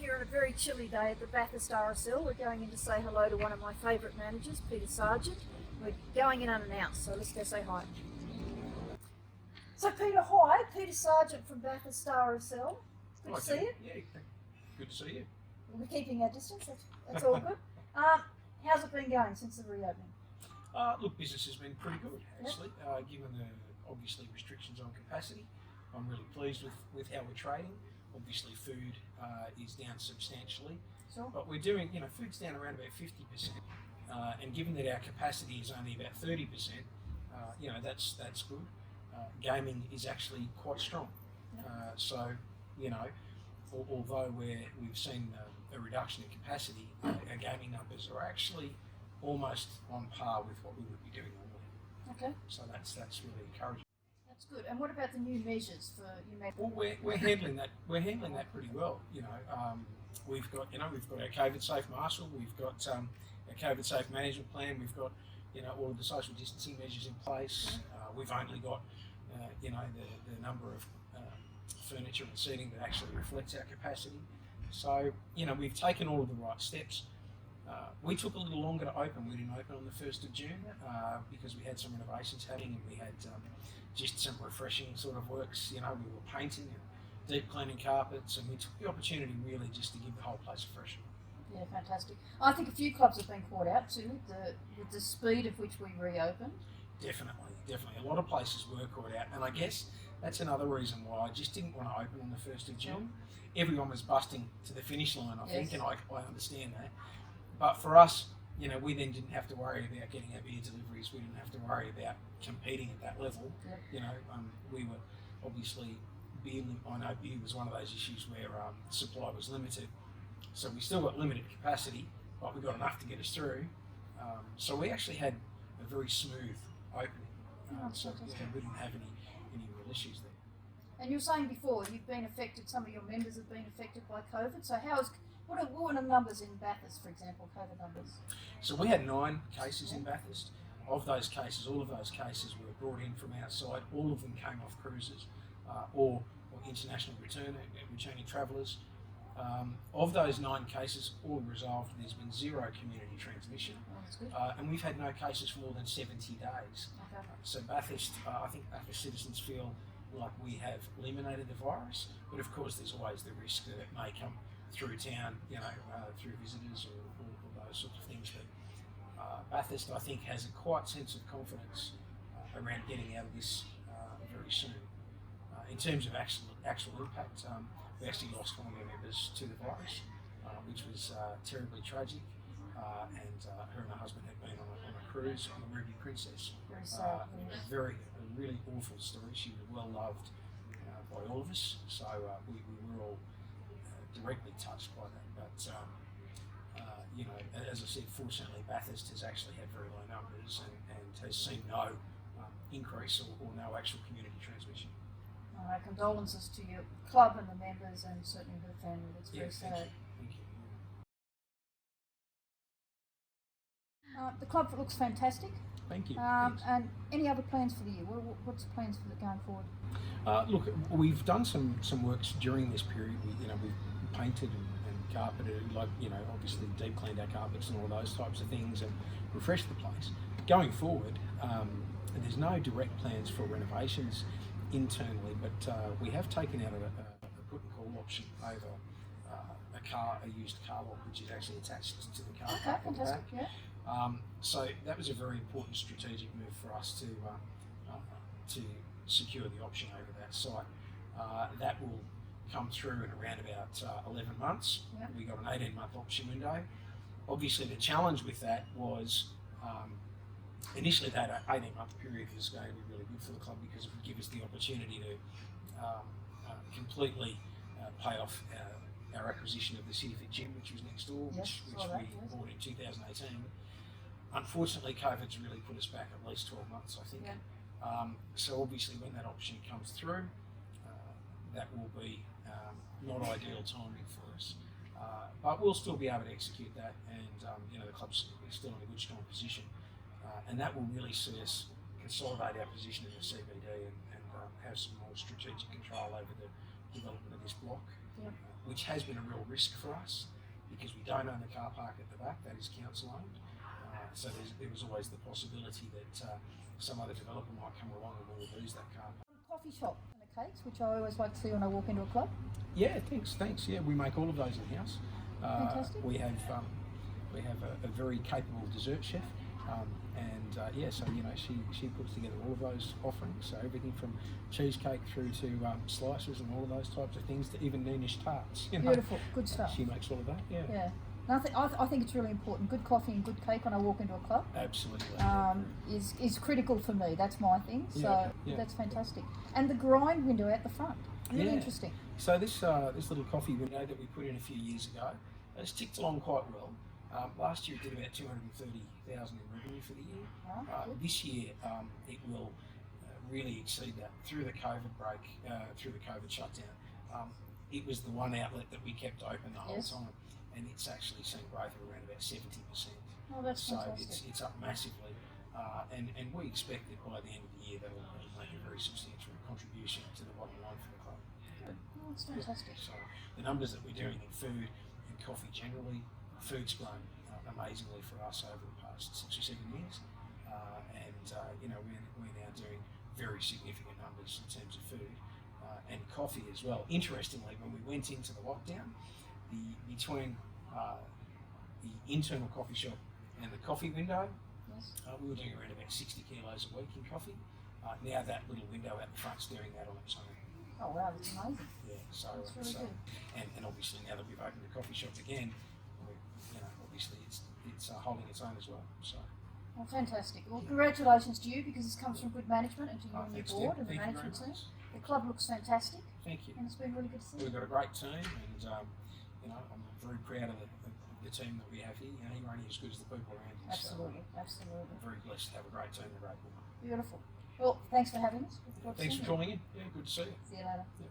here on a very chilly day at the Bathurst RSL. We're going in to say hello to one of my favourite managers, Peter Sargent. We're going in unannounced, so let's go say hi. So Peter, hi. Peter Sargent from Bathurst RSL. Good to see you. Yeah, good to see you. We're keeping our distance, that's all good. How's it been going since the reopening? Look, business has been pretty good, actually, given the obviously restrictions on capacity. I'm really pleased with how we're trading. Obviously, food is down substantially, Sure. but we're doing, food's down around about 50%, and given that our capacity is only about 30%, that's good. Gaming is actually quite strong, so although we've seen a reduction in capacity, our gaming numbers are actually almost on par with what we would be doing normally. Okay. So that's really encouraging. That's good. And what about the new measures for Well, we're handling that. We're handling that pretty well. We've got our COVID safe marshal. We've got our COVID safe management plan. We've got all of the social distancing measures in place. We've only got the number of furniture and seating that actually reflects our capacity. So we've taken all of the right steps. We took a little longer to open. We didn't open on the 1st of June because we had some renovations happening and we had just some refreshing sort of works. We were painting and deep cleaning carpets, and we took the opportunity really just to give the whole place a freshen. Yeah, fantastic. I think a few clubs have been caught out too with the speed of which we reopened. Definitely. A lot of places were caught out, and I guess that's another reason why I just didn't want to open on the 1st of June. Everyone was busting to the finish line, I think, and I understand that. But for us, we then didn't have to worry about getting our beer deliveries. We didn't have to worry about competing at that level. We were obviously I know beer was one of those issues where supply was limited. So we still got limited capacity, but we got enough to get us through. So we actually had a very smooth opening. We didn't have any real issues there. And you were saying before you've been affected. Some of your members have been affected by COVID. So what were the numbers in Bathurst, for example, COVID numbers? So we had 9 cases in Bathurst. Of those cases, all of those cases were brought in from outside. All of them came off cruises or international returning travellers. Of those 9 cases, all resolved. There's been 0 community transmission, and we've had no cases for more than 70 days. Okay. So Bathurst, I think Bathurst citizens feel like we have eliminated the virus, but of course there's always the risk that it may come through town, through visitors or those sorts of things. But Bathurst, I think, has a quiet sense of confidence around getting out of this very soon. In terms of actual impact, we actually lost one of our members to the virus, which was terribly tragic. And her and her husband had been on a cruise on the Ruby Princess. Very sad. A really awful story. She was well loved by all of us, so we were all directly touched by that. But as I said, fortunately Bathurst has actually had very low numbers and has seen no increase or no actual community transmission. Condolences to your club and the members, and certainly her family. That's very sad. Thank you. The club looks fantastic. Thank you. And any other plans for the year? What's the plans for going forward? Look, we've done some works during this period. We've painted and carpeted, obviously deep cleaned our carpets and all those types of things, and refreshed the place. Going forward, there's no direct plans for renovations internally, but we have taken out a put and call option over a used car lot, which is actually attached to the car. Okay, fantastic. Yeah. So that was a very important strategic move for us to secure the option over that site. That will come through in around about 11 months. Yep. We got an 18-month option window. Obviously, the challenge with that was initially that 18-month period was going to be really good for the club because it would give us the opportunity to completely pay off our acquisition of the CityFit gym, which was next door, which we bought in 2018. Unfortunately, COVID's really put us back at least 12 months, I think. Yeah. So obviously when that option comes through, that will be not ideal timing for us. But we'll still be able to execute that, and the club's still in a good, strong position. And that will really see us consolidate our position in the CBD and have some more strategic control over the development of this block. Yeah. which has been a real risk for us because we don't own the car park at the back, that is council owned. So there was always the possibility that some other developer might come along and we'll lose that car park. Coffee shop and the cakes, which I always like to see when I walk into a club. Yeah, thanks. Yeah, we make all of those in house. Fantastic. We have a very capable dessert chef, so she puts together all of those offerings. So everything from cheesecake through to slices and all of those types of things, to even Danish tarts. Beautiful, good stuff. She makes all of that. Yeah. Yeah. And I think it's really important. Good coffee and good cake when I walk into a club. Absolutely. Is critical for me. That's my thing. So Yeah. that's fantastic. And the grind window out the front. Really interesting. So this little coffee window that we put in a few years ago has ticked along quite well. Last year it did about 230,000 in revenue for the year. This year it will really exceed that through the COVID break, through the COVID shutdown. It was the one outlet that we kept open the whole time, and it's actually seen growth of around about 70%. Oh, that's so fantastic. it's up massively, and we expect that by the end of the year that will make a very substantial contribution to the bottom line for the club. Oh, that's fantastic. So the numbers that we're doing in food and coffee generally, food's grown amazingly for us over the past 6 or 7 years, we're now doing very significant numbers in terms of food and coffee as well. Interestingly, when we went into the lockdown, between the internal coffee shop and the coffee window, we were doing around about 60 kilos a week in coffee. Now that little window out the front's doing that on its own. Oh wow, that's amazing. Yeah, so That's really good. And obviously now that we've opened the coffee shop again, obviously it's holding its own as well. So. Well, fantastic. Well, congratulations to you, because this comes from good management, and to you and your Thanks, board Deb. and the Thank you management very team. much. The club looks fantastic, Thank you. and it's been really good to see. We've got a great team, and I'm very proud of the team that we have here. You're only as good as the people around you. Absolutely, So absolutely. I'm very blessed to have a great team, a great woman. Beautiful. Well, thanks for having us. Thanks for calling in. Yeah, good to see you. See you later. Yeah.